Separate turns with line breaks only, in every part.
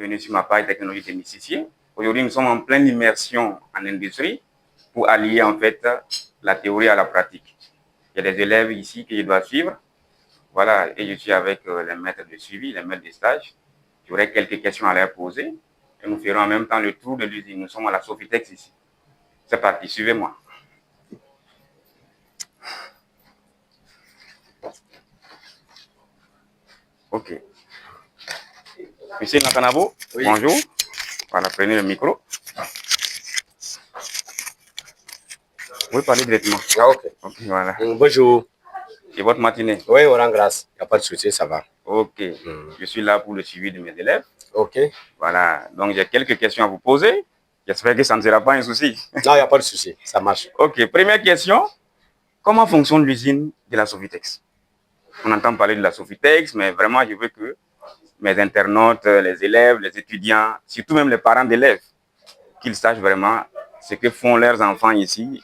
Bienvenue sur ma page technologie démystifiée. Aujourd'hui, nous sommes en pleine immersion en industrie pour allier en fait la théorie à la pratique. Il y a des élèves ici que je dois suivre. Voilà, et je suis avec les maîtres de suivi, les maîtres de stage. J'aurai quelques questions à leur poser et nous ferons en même temps le tour de l'usine. Nous sommes à la Sofitex ici. C'est parti, suivez-moi. Ok. Monsieur Nakanabo, oui. Bonjour. Voilà, prenez le micro. Vous pouvez parler directement.
Ah, ok.
Ok, voilà.
Bonjour.
Et votre matinée?
Oui, on rend grâce. Il n'y a pas de souci, ça va.
Ok. Je suis là pour le suivi de mes élèves.
Ok.
Voilà. Donc, j'ai quelques questions à vous poser. J'espère que ça ne sera pas un souci.
Non, il n'y a pas de souci. Ça marche.
Ok. Première question. Comment fonctionne l'usine de la Sofitex? On entend parler de la Sofitex, mais vraiment, je veux que mes internautes, les élèves, les étudiants, surtout même les parents d'élèves, qu'ils sachent vraiment ce que font leurs enfants ici,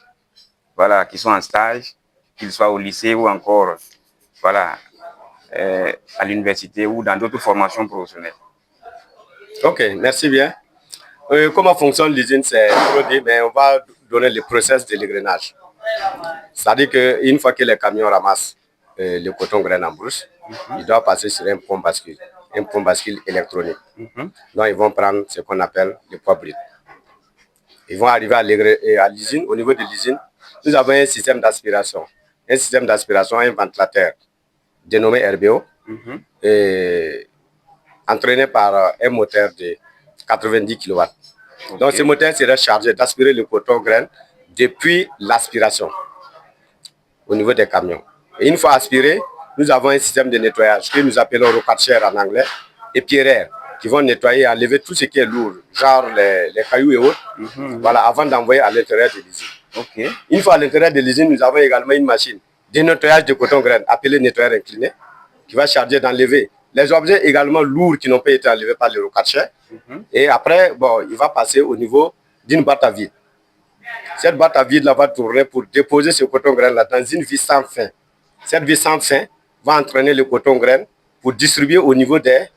voilà, qui sont en stage, qu'ils soient au lycée ou encore, voilà, à l'université ou dans d'autres formations professionnelles.
Ok, merci bien. Comment fonctionne l'usine, c'est trop dit, mais on va donner le process de l'égrenage. C'est-à-dire qu'une fois que les camions ramassent le coton grain en brousse, il doit passer sur un pont bascule électronique. Donc, ils vont prendre ce qu'on appelle le poids brut. Ils vont arriver à l'usine. Au niveau de l'usine, nous avons un système d'aspiration. Un système d'aspiration, un ventilateur dénommé RBO, entraîné par un moteur de 90 kW. Okay. Donc, ce moteur serait chargé d'aspirer le coton grain depuis l'aspiration au niveau des camions. Et une fois aspiré, nous avons un système de nettoyage que nous appelons rocatcher en anglais et pierreur qui vont nettoyer et enlever tout ce qui est lourd, genre les cailloux et autres, voilà, avant d'envoyer à l'intérieur de l'usine.
Okay.
Une fois à l'intérieur de l'usine, nous avons également une machine de nettoyage de coton grain appelée nettoyeur incliné qui va charger d'enlever les objets également lourds qui n'ont pas été enlevés par le rocatcher. Et après, bon, il va passer au niveau d'une boîte à vide. Cette boîte à vide là va tourner pour déposer ce coton grain là dans une vis sans fin. Cette vis sans fin va entraîner le coton grain pour distribuer au niveau des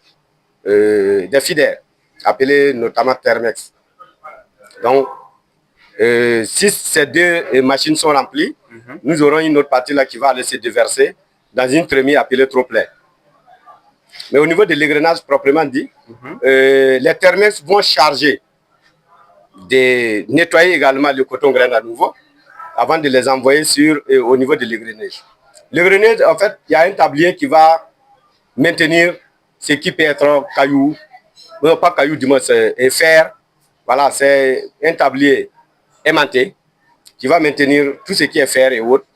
feeders, appelés notamment Thermex. Donc, si ces deux machines sont remplies, nous aurons une autre partie là qui va aller se déverser dans une trémie appelée trop-plein. Mais au niveau de l'égrenage proprement dit, les Thermex vont charger de nettoyer également le coton grain à nouveau avant de les envoyer au niveau de l'égrenage. L'égrenage, en fait, il y a un tablier qui va maintenir ce qui peut être caillou, pas caillou du moins, c'est fer. Voilà, c'est un tablier aimanté qui va maintenir tout ce qui est fer et autres,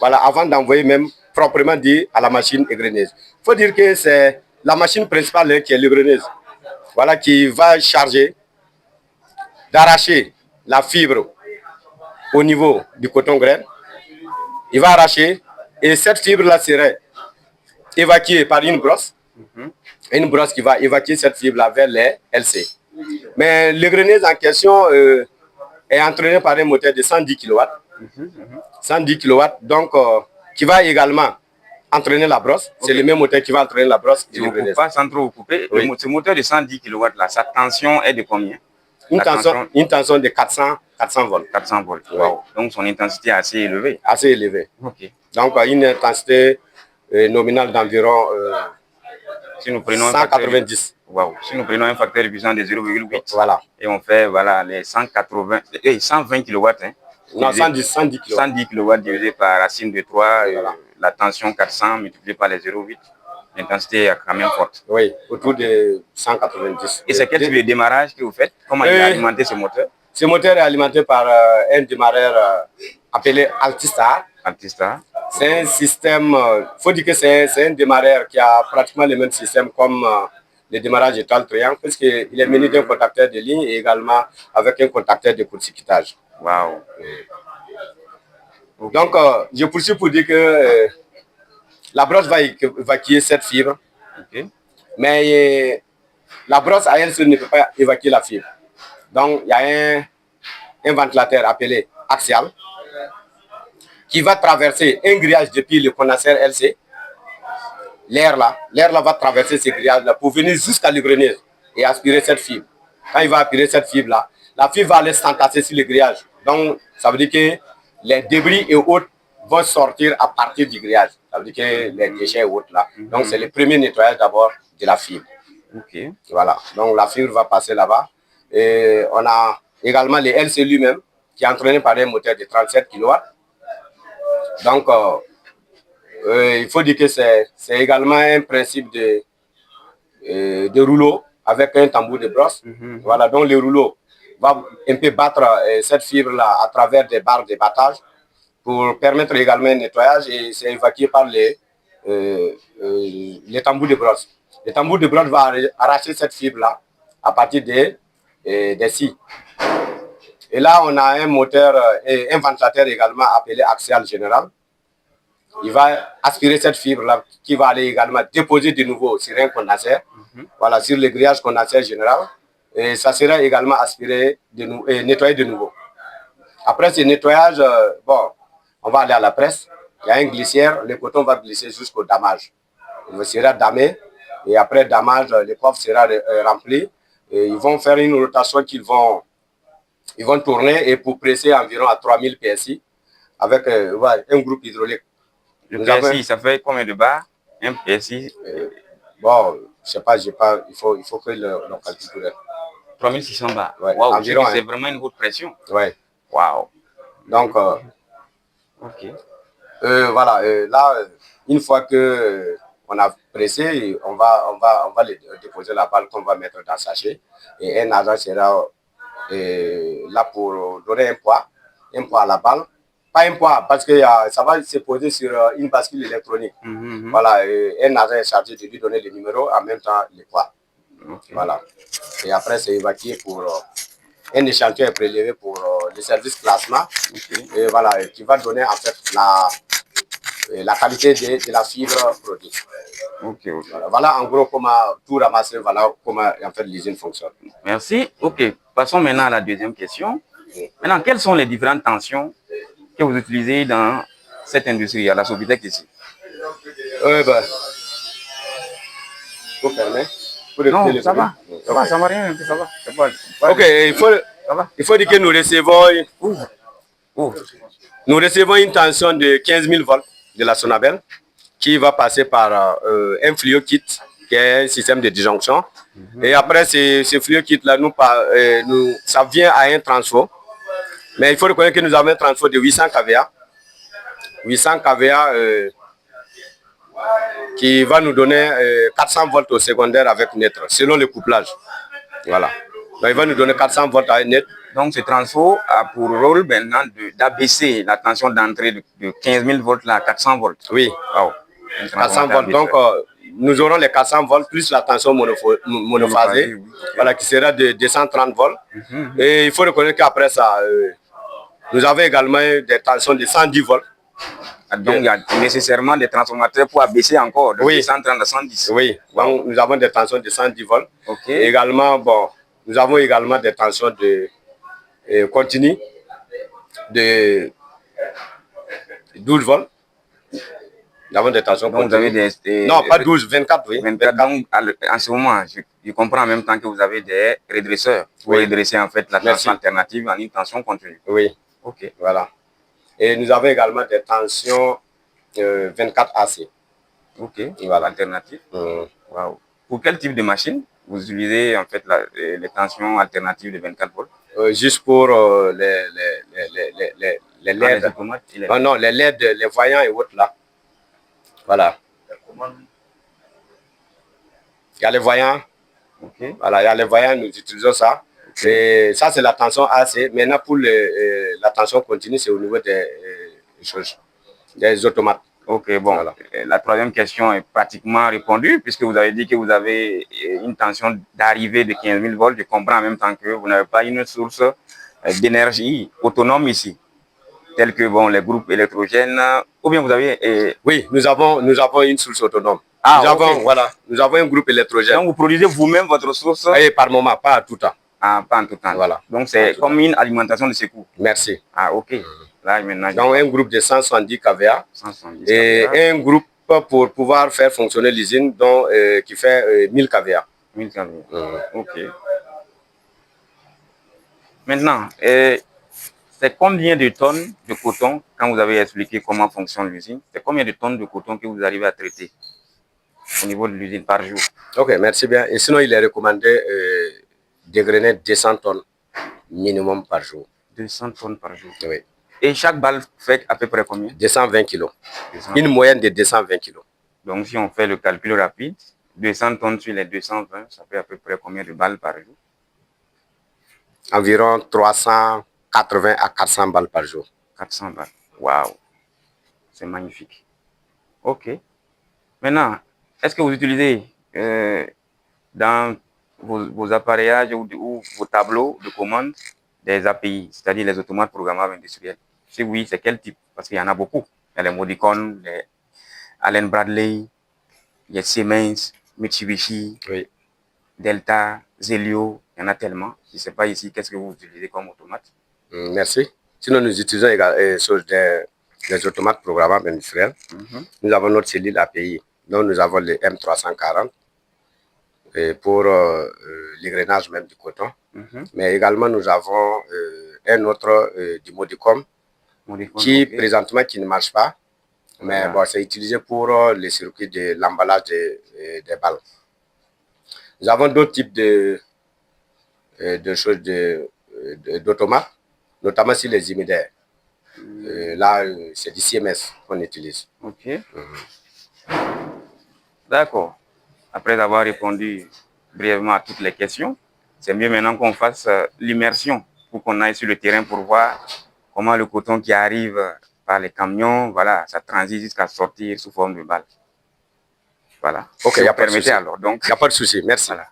voilà, avant d'envoyer même proprement dit à la machine égreneuse. Il faut dire que c'est la machine principale qui est l'égreneuse, voilà, qui va charger d'arracher la fibre au niveau du coton grain. Il va arracher et cette fibre-là serait évacuée par une brosse. Une brosse qui va évacuer cette fibre-là vers les LC. Mais l'égreneuse en question est entraîné par un moteur de 110 kW. 110 kW, donc qui va également entraîner la brosse. Okay. C'est le même moteur qui va entraîner la brosse.
Je ne coupe pas sans trop vous couper. Oui. Ce moteur de 110 kW, là, sa tension est de combien?
Une tension de 400 volts.
400 volts. Oui. Wow. Donc son intensité est assez élevée.
Assez élevée.
Okay.
Donc une intensité nominale d'environ
si nous prenons
190.
Wow. Si nous prenons un facteur de puissance de 0,8,
voilà.
Et on fait voilà, les 120 kW, hein,
non, 110 kW.
110 kW divisé par racine de 3, voilà. La tension 400 multiplié par les 0,8, l'intensité est quand même forte.
Oui, autour de 190.
Et c'est quel type de démarrage que vous faites? Comment il est alimenté ce moteur?
Ce moteur est alimenté par un démarreur appelé Altistar.
Altistar.
C'est un système, il faut dire que c'est un démarreur qui a pratiquement le même système comme le démarrage étoile triangle, puisqu'il est muni d'un contacteur de ligne et également avec un contacteur de court-circuitage.
Wow.
Okay. Donc, je poursuis pour dire que la brosse va évacuer cette fibre,
okay.
Mais la brosse à elle seule ne peut pas évacuer la fibre. Donc, il y a un ventilateur appelé axial qui va traverser un grillage depuis le condenseur LC. L'air là va traverser ce grillage là pour venir jusqu'à l'égreneuse. et aspirer cette fibre. Quand il va aspirer cette fibre-là, la fibre va aller s'entasser sur le grillage. Donc, ça veut dire que les débris et autres vont sortir à partir du grillage. Ça veut dire que les déchets et autres là. Donc, c'est le premier nettoyage d'abord de la fibre.
Ok.
Voilà. Donc, la fibre va passer là-bas. Et on a également les LC lui-même, qui est entraîné par un moteur de 37 kW. Donc, il faut dire que c'est également un principe de rouleau avec un tambour de brosse. Voilà, donc le rouleau va un peu battre cette fibre-là à travers des barres de battage pour permettre également un nettoyage et c'est évacué par les tambours de brosse. Le tambour de brosse va arracher cette fibre-là à partir des scies. Et là, on a un moteur et un ventilateur également appelé axial général. Il va aspirer cette fibre-là qui va aller également déposer de nouveau sur un condensateur, voilà, sur le grillage condensateur général. Et ça sera également aspiré et nettoyé de nouveau. Après ce nettoyage, bon, on va aller à la presse. Il y a un glissière, le coton va glisser jusqu'au damage. Il sera damé et après damage, le coffre sera rempli. Et ils vont faire une rotation qu'ils vont tourner et pour presser environ à 3000 PSI avec ouais, un groupe hydraulique.
Le PSI, ça fait combien de bars? Un PSI
bon, je sais pas, il faut que l'on calcule.
3600 bars.
Ouais,
Wow,
environ.
C'est vraiment une haute pression.
Ouais.
Waouh.
Donc,
ok.
Voilà, là, une fois que on a pressé, on va déposer la balle qu'on va mettre dans le sachet. Et un agent sera là pour donner un poids à la balle. Pas un poids, parce que ça va se poser sur une bascule électronique. Voilà, un agent est chargé de lui donner le numéro, en même temps le poids. Okay. Voilà. Et après, c'est évacué pour un échantillon est prélevé pour le service plasma. Okay. Et voilà, qui va donner en fait la qualité de la fibre produite.
Okay.
Voilà en gros comment tout ramasser, voilà comment en fait l'usine fonctionne.
Merci. Ok, passons maintenant à la deuxième question. Maintenant, quelles sont les différentes tensions que vous utilisez dans cette industrie, à la Sovitech ici?
Ben, faut fermer.
Non, ça va, ça va rien, ça va.
Ok, il faut dire que nous recevons une tension de 15 000 volts de la Sonabel qui va passer par un fluo kit qui est un système de disjonction. Et après, ce fluo kit là, ça vient à un transfo. Mais il faut reconnaître que nous avons un transfo de 800 kVA. 800 kVA qui va nous donner 400 volts au secondaire avec neutre, selon le couplage. Voilà. Donc, il va nous donner 400 volts à net.
Donc, ce transfo a pour rôle maintenant d'abaisser la tension d'entrée de 15 000 volts à 400 volts.
Oui. Wow. 400 volts. Donc, nous aurons les 400 volts plus la tension monophasée, oui. Voilà, qui sera de 230 volts. Et il faut reconnaître qu'après ça, nous avons également des tensions de 110 volts.
Donc, il y a nécessairement des transformateurs pour abaisser encore de 230 à 110.
Oui, donc nous avons des tensions de 110 volts.
Okay.
Et également, bon, nous avons également des tensions de continues de 12 volts. Nous avons des tensions
continues. Vous avez
non, pas 12, 24, oui.
24. Donc, en ce moment, je comprends en même temps que vous avez des redresseurs pour redresser en fait la tension alternative en une tension continue.
Oui.
Ok.
Voilà. Et nous avons également des tensions 24 AC.
Ok, voilà. Alternative. Wow. Pour quel type de machine vous utilisez en fait les tensions alternatives de 24 volts?
Juste pour les LED. Non, les LED, les voyants et autres là. Voilà. Il y a les voyants.
Okay.
Voilà, il y a les voyants, nous utilisons ça. Et ça, c'est la tension AC. Maintenant, pour la tension continue, c'est au niveau des automates.
Ok, bon. Voilà. La troisième question est pratiquement répondue, puisque vous avez dit que vous avez une tension d'arrivée de 15 000 volts. Je comprends en même temps que vous n'avez pas une source d'énergie autonome ici, telle que bon, les groupes électrogènes, ou bien vous avez...
Oui, nous avons une source autonome.
Ah,
nous avons un groupe électrogène.
Donc, vous produisez vous-même votre source?
Et par moment, pas à tout temps.
Ah, pas en tout temps.
Voilà.
Donc, c'est comme une alimentation de secours.
Merci.
Ah, ok. Là, maintenant,
donc, un groupe de 170 kVA.
170
et
kVA.
Un groupe pour pouvoir faire fonctionner l'usine qui fait 1000 kVA.
1000 calories.
Mhm.
Ok. Maintenant, c'est combien de tonnes de coton, quand vous avez expliqué comment fonctionne l'usine, c'est combien de tonnes de coton que vous arrivez à traiter au niveau de l'usine par jour?
Ok, merci bien. Et sinon, il est recommandé dégrainer 200 tonnes minimum par jour.
200 tonnes par jour.
Oui.
Et chaque balle fait à peu près combien?
220 kilos.
200.
Une moyenne de 220 kilos.
Donc, si on fait le calcul rapide, 200 tonnes sur les 220, ça fait à peu près combien de balles par jour?
Environ 380 à 400 balles par jour.
400 balles. Waouh, c'est magnifique. Ok. Maintenant, est-ce que vous utilisez dans vos appareillages ou vos tableaux de commande des API, c'est-à-dire les automates programmables industriels? Si oui, c'est quel type? Parce qu'il y en a beaucoup. Il y a les Modicon, les Allen Bradley, il y a Siemens, Mitsubishi,
Oui.
Delta, Zelio, il y en a tellement. Je ne sais pas ici, qu'est-ce que vous utilisez comme automate?
Merci. Sinon, nous utilisons également des automates programmables industriels. Nous avons notre cellule API. Donc, nous avons le M340 pour l'égrenage même du coton. Mais également, nous avons un autre du Modicom qui, présentement, qui ne marche pas. Mais bon, c'est utilisé pour le circuit de l'emballage des balles. Nous avons d'autres types de choses d'automates, notamment sur les humidaires. Là, c'est du CMS qu'on utilise.
Ok. D'accord. Après avoir répondu brièvement à toutes les questions, c'est mieux maintenant qu'on fasse l'immersion pour qu'on aille sur le terrain pour voir comment le coton qui arrive par les camions, voilà, ça transite jusqu'à sortir sous forme de balle. Voilà.
Ok,
Si
il n'y
vous
a pas de
permettez
souci.
alors. Donc,
il n'y a pas de souci. Merci.
voilà.